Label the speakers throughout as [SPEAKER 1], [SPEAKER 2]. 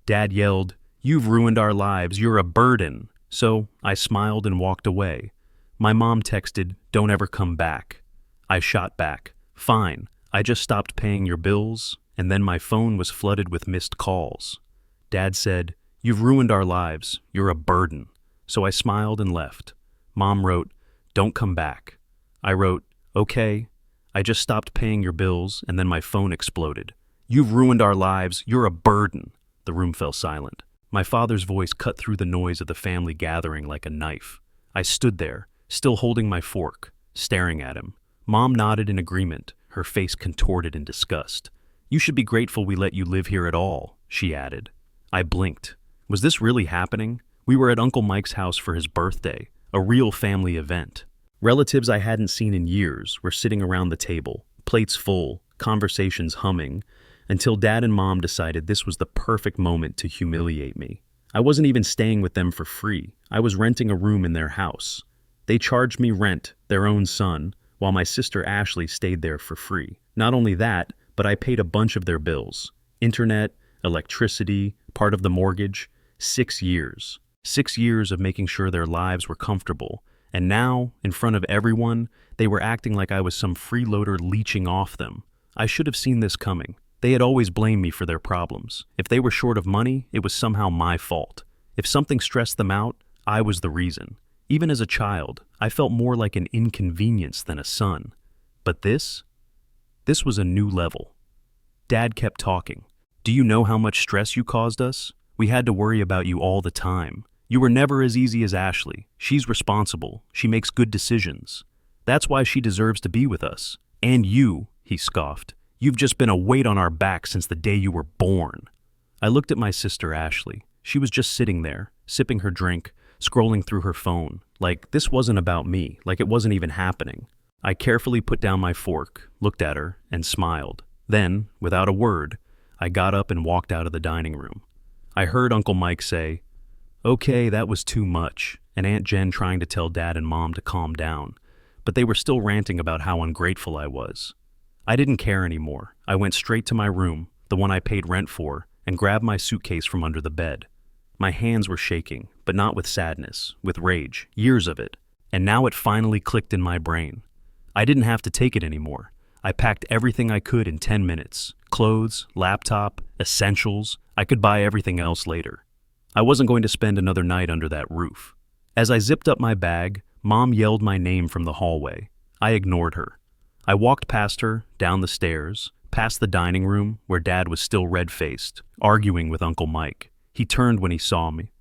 [SPEAKER 1] Dad yelled, "You've ruined our lives, you're a burden." So I smiled and walked away. My mom texted, "Don't ever come back." I shot back, "Fine, I just stopped paying your bills," and then my phone was flooded with missed calls. Dad said, "You've ruined our lives, you're a burden." So I smiled and left. Mom wrote, "Don't come back." I wrote, "Okay, I just stopped paying your bills," and then my phone exploded. "You've ruined our lives, you're a burden." The room fell silent. My father's voice cut through the noise of the family gathering like a knife. I stood there, still holding my fork, staring at him. Mom nodded in agreement, her face contorted in disgust. "You should be grateful we let you live here at all," she added. I blinked. Was this really happening? We were at Uncle Mike's house for his birthday, a real family event. Relatives I hadn't seen in years were sitting around the table, plates full, conversations humming, until Dad and Mom decided this was the perfect moment to humiliate me. I wasn't even staying with them for free. I was renting a room in their house. They charged me rent, their own son, while my sister Ashley stayed there for free. Not only that, but I paid a bunch of their bills. Internet, electricity, part of the mortgage. 6 years. 6 years of making sure their lives were comfortable. And now, in front of everyone, they were acting like I was some freeloader leeching off them. I should have seen this coming. They had always blamed me for their problems. If they were short of money, it was somehow my fault. If something stressed them out, I was the reason. Even as a child, I felt more like an inconvenience than a son. But this was a new level. Dad kept talking. "Do you know how much stress you caused us? We had to worry about you all the time. You were never as easy as Ashley. She's responsible. She makes good decisions. That's why she deserves to be with us. And you," he scoffed. "You've just been a weight on our backs since the day you were born." I looked at my sister Ashley. She was just sitting there, sipping her drink, scrolling through her phone, like this wasn't about me, like it wasn't even happening. I carefully put down my fork, looked at her, and smiled. Then, without a word, I got up and walked out of the dining room. I heard Uncle Mike say, "Okay, that was too much," and Aunt Jen trying to tell Dad and Mom to calm down, but they were still ranting about how ungrateful I was. I didn't care anymore. I went straight to my room, the one I paid rent for, and grabbed my suitcase from under the bed. My hands were shaking, but not with sadness, with rage, years of it. And now it finally clicked in my brain. I didn't have to take it anymore. I packed everything I could in 10 minutes. Clothes, laptop, essentials. I could buy everything else later. I wasn't going to spend another night under that roof. As I zipped up my bag, Mom yelled my name from the hallway. I ignored her. I walked past her, down the stairs, past the dining room where Dad was still red-faced, arguing with Uncle Mike. He turned when he saw me.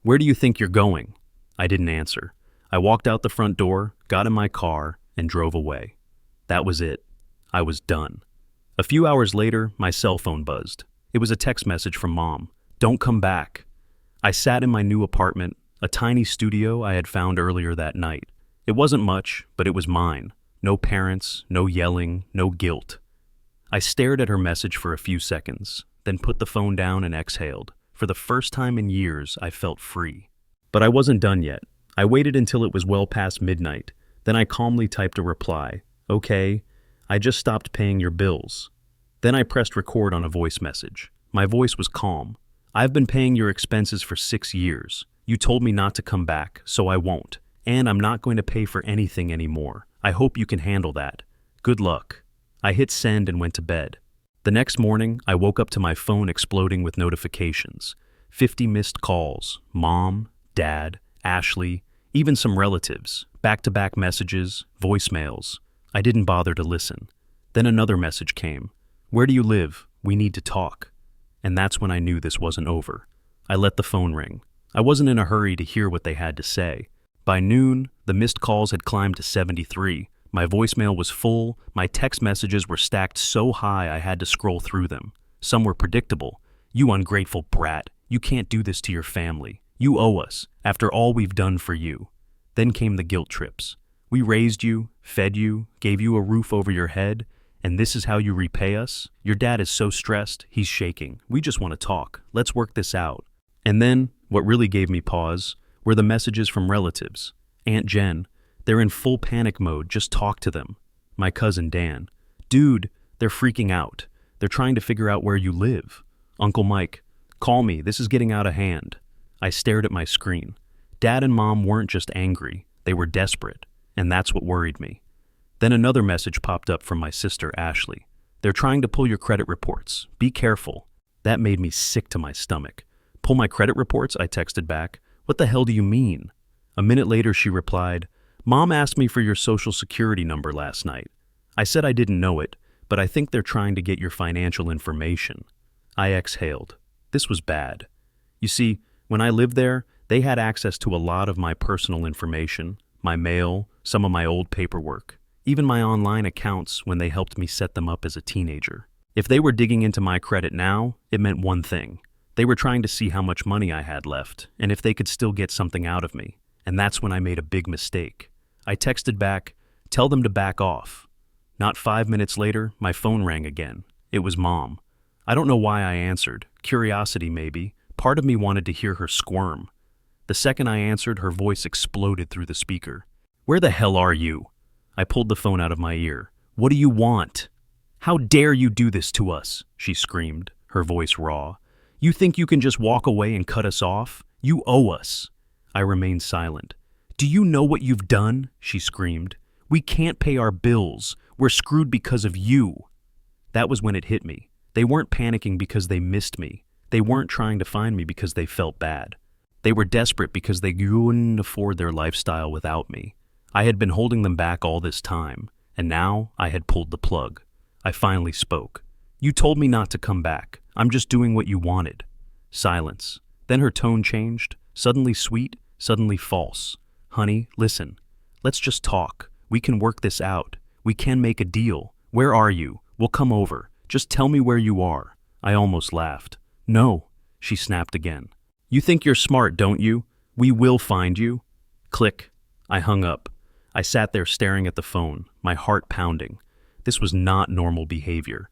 [SPEAKER 1] "Where do you think you're going?" I didn't answer. I walked out the front door, got in my car, and drove away. That was it. I was done. A few hours later, my cell phone buzzed. It was a text message from Mom. "Don't come back." I sat in my new apartment, a tiny studio I had found earlier that night. It wasn't much, but it was mine. No parents, no yelling, no guilt. I stared at her message for a few seconds, then put the phone down and exhaled. For the first time in years, I felt free. But I wasn't done yet. I waited until it was well past midnight. Then I calmly typed a reply. "Okay, I just stopped paying your bills." Then I pressed record on a voice message. My voice was calm. "I've been paying your expenses for 6 years. You told me not to come back, so I won't. And I'm not going to pay for anything anymore. I hope you can handle that. Good luck." I hit send and went to bed. The next morning, I woke up to my phone exploding with notifications. 50 missed calls. Mom, Dad, Ashley, even some relatives. Back-to-back messages, voicemails. I didn't bother to listen. Then another message came. "Where do you live? We need to talk." And that's when I knew this wasn't over. I let the phone ring. I wasn't in a hurry to hear what they had to say. By noon, the missed calls had climbed to 73. My voicemail was full. My text messages were stacked so high I had to scroll through them. Some were predictable. "You ungrateful brat. You can't do this to your family. You owe us, after all we've done for you." Then came the guilt trips. "We raised you, fed you, gave you a roof over your head, and this is how you repay us? Your dad is so stressed, he's shaking. We just want to talk. Let's work this out." And then, what really gave me pause, were the messages from relatives. Aunt Jen, they're in full panic mode, just talk to them. My cousin Dan, "Dude, they're freaking out. They're trying to figure out where you live." Uncle Mike, call me, this is getting out of hand. I stared at my screen. Dad and Mom weren't just angry, they were desperate, and that's what worried me. Then another message popped up from my sister, Ashley. They're trying to pull your credit reports. Be careful. That made me sick to my stomach. Pull my credit reports? I texted back. What the hell do you mean? A minute later, she replied, Mom asked me for your social security number last night. I said I didn't know it, but I think they're trying to get your financial information. I exhaled. This was bad. You see, when I lived there, they had access to a lot of my personal information, my mail, some of my old paperwork, even my online accounts when they helped me set them up as a teenager. If they were digging into my credit now, it meant one thing. They were trying to see how much money I had left, and if they could still get something out of me. And that's when I made a big mistake. I texted back, tell them to back off. Not 5 minutes later, my phone rang again. It was Mom. I don't know why I answered. Curiosity, maybe. Part of me wanted to hear her squirm. The second I answered, her voice exploded through the speaker. Where the hell are you? I pulled the phone out of my ear. What do you want? How dare you do this to us? She screamed, her voice raw. You think you can just walk away and cut us off? You owe us. I remained silent. Do you know what you've done? She screamed. We can't pay our bills. We're screwed because of you. That was when it hit me. They weren't panicking because they missed me. They weren't trying to find me because they felt bad. They were desperate because they couldn't afford their lifestyle without me. I had been holding them back all this time, and now I had pulled the plug. I finally spoke. You told me not to come back. I'm just doing what you wanted. Silence. Then her tone changed, suddenly sweet, suddenly false. Honey, listen. Let's just talk. We can work this out. We can make a deal. Where are you? We'll come over. Just tell me where you are. I almost laughed. No, she snapped again. You think you're smart, don't you? We will find you. Click. I hung up. I sat there staring at the phone, my heart pounding. This was not normal behavior.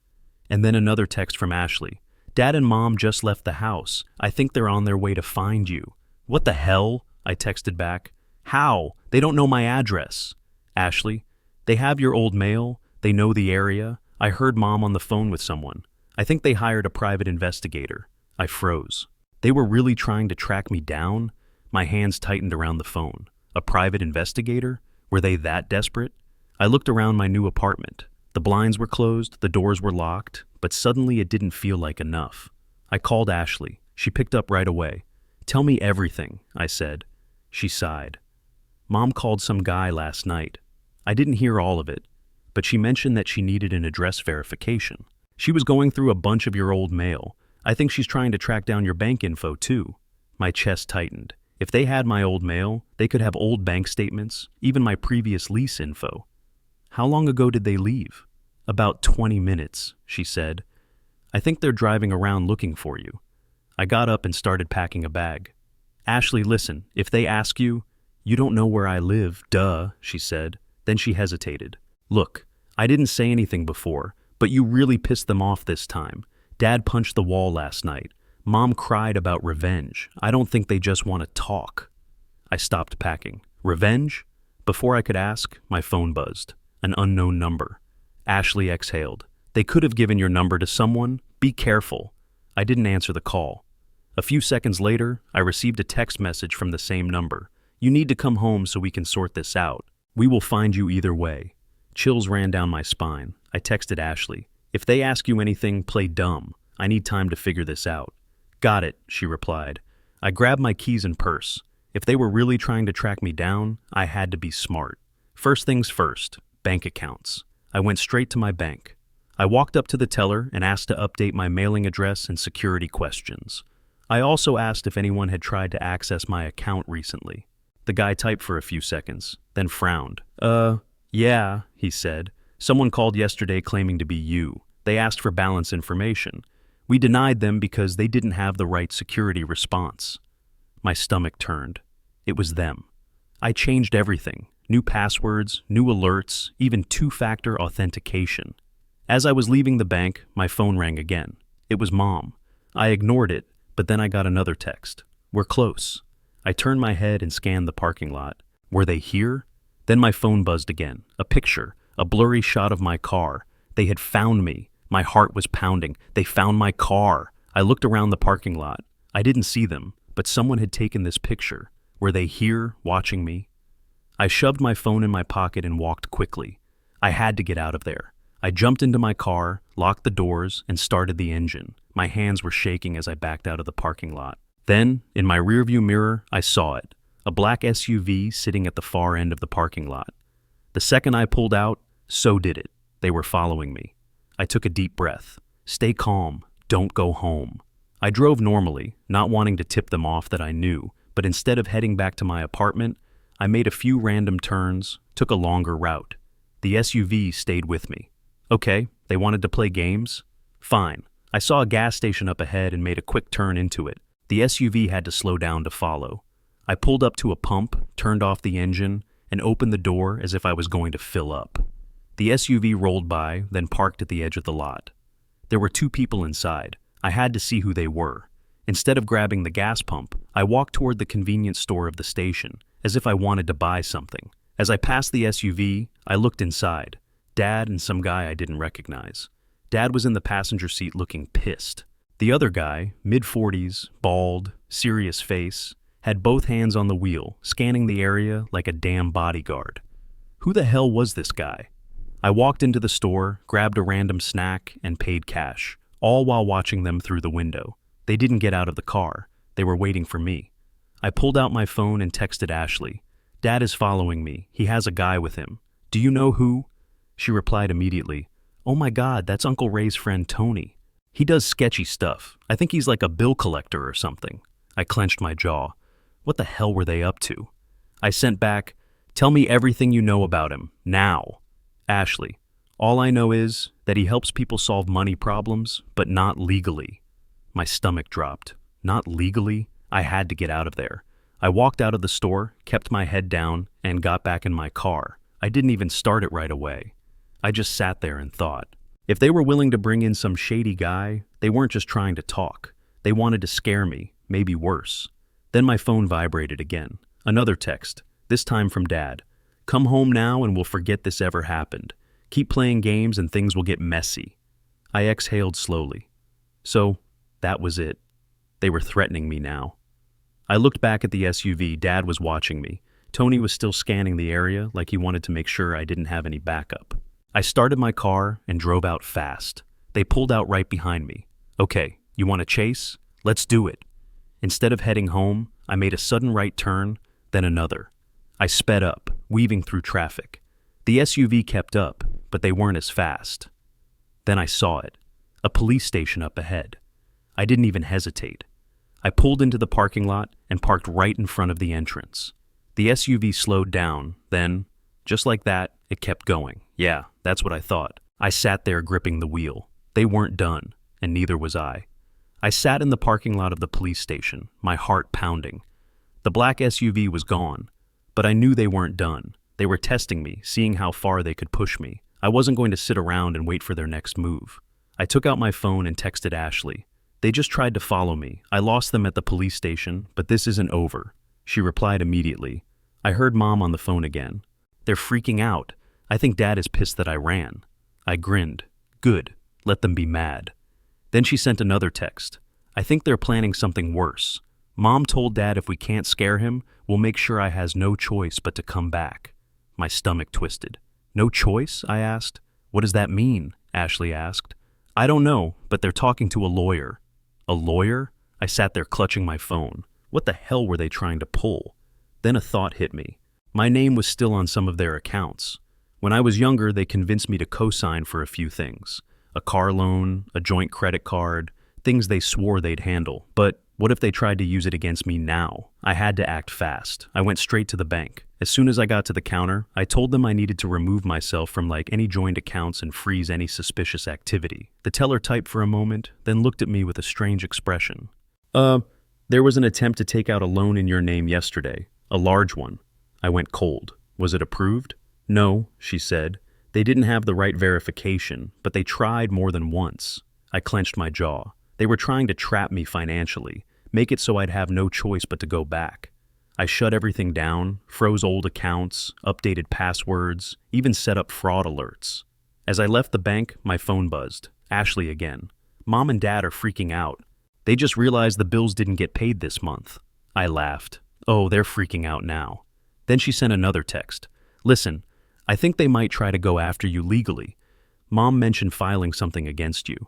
[SPEAKER 1] And then another text from Ashley. Dad and Mom just left the house. I think they're on their way to find you. What the hell? I texted back. How? They don't know my address. Ashley, they have your old mail. They know the area. I heard Mom on the phone with someone. I think they hired a private investigator. I froze. They were really trying to track me down? My hands tightened around the phone. A private investigator? Were they that desperate? I looked around my new apartment. The blinds were closed, the doors were locked, but suddenly it didn't feel like enough. I called Ashley. She picked up right away. Tell me everything, I said. She sighed. Mom called some guy last night. I didn't hear all of it, but she mentioned that she needed an address verification. She was going through a bunch of your old mail. I think she's trying to track down your bank info too. My chest tightened. If they had my old mail, they could have old bank statements, even my previous lease info. How long ago did they leave? About 20 minutes, she said. I think they're driving around looking for you. I got up and started packing a bag. Ashley, listen, if they ask you, you don't know where I live, duh, she said. Then she hesitated. Look, I didn't say anything before, but you really pissed them off this time. Dad punched the wall last night. Mom cried about revenge. I don't think they just want to talk. I stopped packing. Revenge? Before I could ask, my phone buzzed. An unknown number. Ashley exhaled. They could have given your number to someone. Be careful. I didn't answer the call. A few seconds later, I received a text message from the same number. You need to come home so we can sort this out. We will find you either way. Chills ran down my spine. I texted Ashley. If they ask you anything, play dumb. I need time to figure this out. Got it, she replied. I grabbed my keys and purse. If they were really trying to track me down, I had to be smart. First things first, bank accounts. I went straight to my bank. I walked up to the teller and asked to update my mailing address and security questions. I also asked if anyone had tried to access my account recently. The guy typed for a few seconds, then frowned. Yeah, he said. Someone called yesterday claiming to be you. They asked for balance information. We denied them because they didn't have the right security response. My stomach turned. It was them. I changed everything. New passwords, new alerts, even two-factor authentication. As I was leaving the bank, my phone rang again. It was Mom. I ignored it, but then I got another text. We're close. I turned my head and scanned the parking lot. Were they here? Then my phone buzzed again. A picture, a blurry shot of my car. They had found me. My heart was pounding. They found my car. I looked around the parking lot. I didn't see them, but someone had taken this picture. Were they here, watching me? I shoved my phone in my pocket and walked quickly. I had to get out of there. I jumped into my car, locked the doors, and started the engine. My hands were shaking as I backed out of the parking lot. Then, in my rearview mirror, I saw it. A black SUV sitting at the far end of the parking lot. The second I pulled out, so did it. They were following me. I took a deep breath. Stay calm. Don't go home. I drove normally, not wanting to tip them off that I knew, but instead of heading back to my apartment, I made a few random turns, took a longer route. The SUV stayed with me. Okay, they wanted to play games? Fine. I saw a gas station up ahead and made a quick turn into it. The SUV had to slow down to follow. I pulled up to a pump, turned off the engine, and opened the door as if I was going to fill up. The SUV rolled by, then parked at the edge of the lot. There were two people inside. I had to see who they were. Instead of grabbing the gas pump, I walked toward the convenience store of the station, as if I wanted to buy something. As I passed the SUV, I looked inside. Dad and some guy I didn't recognize. Dad was in the passenger seat looking pissed. The other guy, mid-40s, bald, serious face, had both hands on the wheel, scanning the area like a damn bodyguard. Who the hell was this guy? I walked into the store, grabbed a random snack, and paid cash, all while watching them through the window. They didn't get out of the car. They were waiting for me. I pulled out my phone and texted Ashley. Dad is following me. He has a guy with him. Do you know who? She replied immediately. Oh my God, that's Uncle Ray's friend Tony. He does sketchy stuff. I think he's like a bill collector or something. I clenched my jaw. What the hell were they up to? I sent back, tell me everything you know about him, now. Ashley, all I know is that he helps people solve money problems, but not legally. My stomach dropped. Not legally? I had to get out of there. I walked out of the store, kept my head down, and got back in my car. I didn't even start it right away. I just sat there and thought. If they were willing to bring in some shady guy, they weren't just trying to talk. They wanted to scare me, maybe worse. Then my phone vibrated again. Another text, this time from Dad. Come home now and we'll forget this ever happened. Keep playing games and things will get messy. I exhaled slowly. So, that was it. They were threatening me now. I looked back at the SUV. Dad was watching me. Tony was still scanning the area like he wanted to make sure I didn't have any backup. I started my car and drove out fast. They pulled out right behind me. Okay, you want to chase? Let's do it. Instead of heading home, I made a sudden right turn, then another. I sped up, weaving through traffic. The SUV kept up, but they weren't as fast. Then I saw it. A police station up ahead. I didn't even hesitate. I pulled into the parking lot and parked right in front of the entrance. The SUV slowed down, then, just like that, it kept going. Yeah, that's what I thought. I sat there gripping the wheel. They weren't done, and neither was I. I sat in the parking lot of the police station, my heart pounding. The black SUV was gone, but I knew they weren't done. They were testing me, seeing how far they could push me. I wasn't going to sit around and wait for their next move. I took out my phone and texted Ashley. They just tried to follow me. I lost them at the police station, but this isn't over. She replied immediately. I heard Mom on the phone again. They're freaking out. I think Dad is pissed that I ran. I grinned. Good. Let them be mad. Then she sent another text. I think they're planning something worse. Mom told Dad if we can't scare him, we'll make sure I has no choice but to come back. My stomach twisted. No choice? I asked. What does that mean? Ashley asked. I don't know, but they're talking to a lawyer. A lawyer? I sat there clutching my phone. What the hell were they trying to pull? Then a thought hit me. My name was still on some of their accounts. When I was younger, they convinced me to co-sign for a few things. A car loan, a joint credit card, things they swore they'd handle. But what if they tried to use it against me now? I had to act fast. I went straight to the bank. As soon as I got to the counter, I told them I needed to remove myself from any joint accounts and freeze any suspicious activity. The teller typed for a moment, then looked at me with a strange expression. There was an attempt to take out a loan in your name yesterday. A large one. I went cold. Was it approved? No, she said. They didn't have the right verification, but they tried more than once. I clenched my jaw. They were trying to trap me financially, make it so I'd have no choice but to go back. I shut everything down, froze old accounts, updated passwords, even set up fraud alerts. As I left the bank, my phone buzzed. Ashley again. Mom and Dad are freaking out. They just realized the bills didn't get paid this month. I laughed. Oh, they're freaking out now. Then she sent another text. Listen, I think they might try to go after you legally. Mom mentioned filing something against you.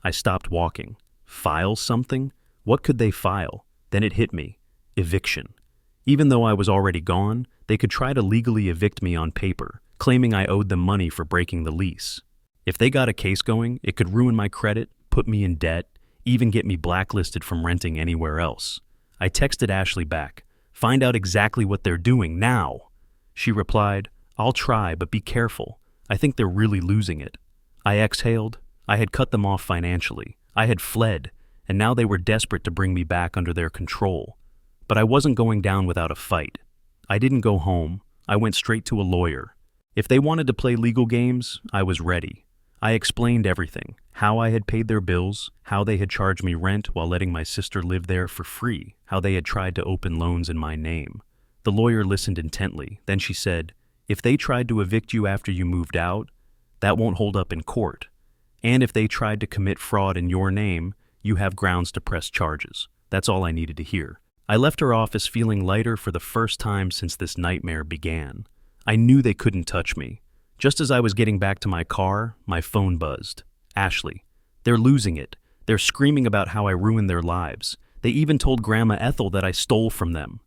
[SPEAKER 1] I stopped walking. File something? What could they file? Then it hit me. Eviction. Even though I was already gone, they could try to legally evict me on paper, claiming I owed them money for breaking the lease. If they got a case going, it could ruin my credit, put me in debt, even get me blacklisted from renting anywhere else. I texted Ashley back, "Find out exactly what they're doing now." She replied, "I'll try, but be careful. I think they're really losing it." I exhaled. I had cut them off financially. I had fled, and now they were desperate to bring me back under their control. But I wasn't going down without a fight. I didn't go home. I went straight to a lawyer. If they wanted to play legal games, I was ready. I explained everything, how I had paid their bills, how they had charged me rent while letting my sister live there for free, how they had tried to open loans in my name. The lawyer listened intently. Then she said, "If they tried to evict you after you moved out, that won't hold up in court. And if they tried to commit fraud in your name, you have grounds to press charges." That's all I needed to hear. I left her office feeling lighter for the first time since this nightmare began. I knew they couldn't touch me. Just as I was getting back to my car, my phone buzzed. Ashley. They're losing it. They're screaming about how I ruined their lives. They even told Grandma Ethel that I stole from them.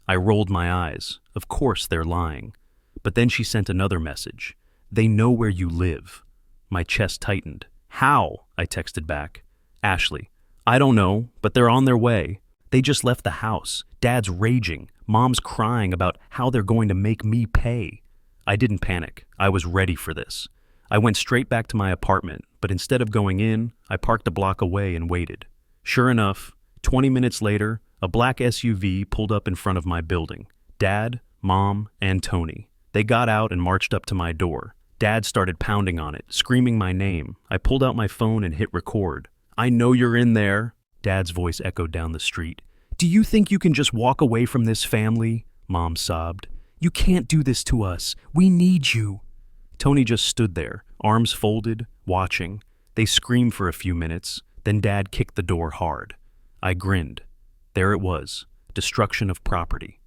[SPEAKER 1] I rolled my eyes. Of course they're lying. But then she sent another message. "They know where you live." My chest tightened. "How?" I texted back. "Ashley, I don't know, but they're on their way. They just left the house. Dad's raging. Mom's crying about how they're going to make me pay." I didn't panic. I was ready for this. I went straight back to my apartment, but instead of going in, I parked a block away and waited. Sure enough, 20 minutes later, a black SUV pulled up in front of my building. Dad, Mom, and Tony. They got out and marched up to my door. Dad started pounding on it, screaming my name. I pulled out my phone and hit record. "I know you're in there." Dad's voice echoed down the street. "Do you think you can just walk away from this family?" Mom sobbed. "You can't do this to us. We need you." Tony just stood there, arms folded, watching. They screamed for a few minutes, then Dad kicked the door hard. I grinned. There it was, destruction of property.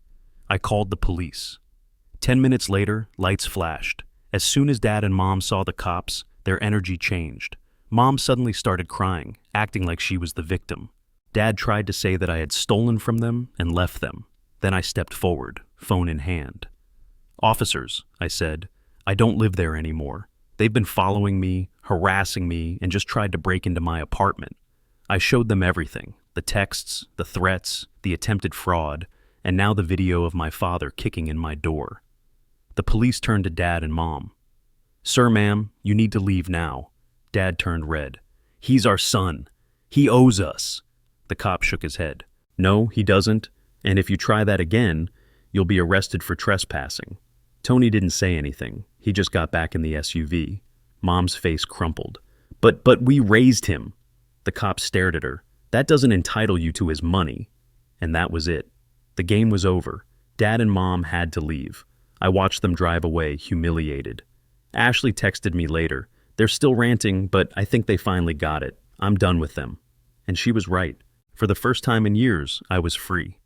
[SPEAKER 1] I called the police. 10 minutes later, lights flashed. As soon as Dad and Mom saw the cops, their energy changed. Mom suddenly started crying, acting like she was the victim. Dad tried to say that I had stolen from them and left them. Then I stepped forward, phone in hand. "Officers," I said, "I don't live there anymore. They've been following me, harassing me, and just tried to break into my apartment." I showed them everything, the texts, the threats, the attempted fraud, and now the video of my father kicking in my door. The police turned to Dad and Mom. "Sir, ma'am, you need to leave now." Dad turned red. "He's our son. He owes us." The cop shook his head. "No, he doesn't, and if you try that again, you'll be arrested for trespassing." Tony didn't say anything. He just got back in the SUV. Mom's face crumpled. But we raised him." The cop stared at her. "That doesn't entitle you to his money." And that was it. The game was over. Dad and Mom had to leave. I watched them drive away, humiliated. Ashley texted me later. "They're still ranting, but I think they finally got it. I'm done with them." And she was right. For the first time in years, I was free.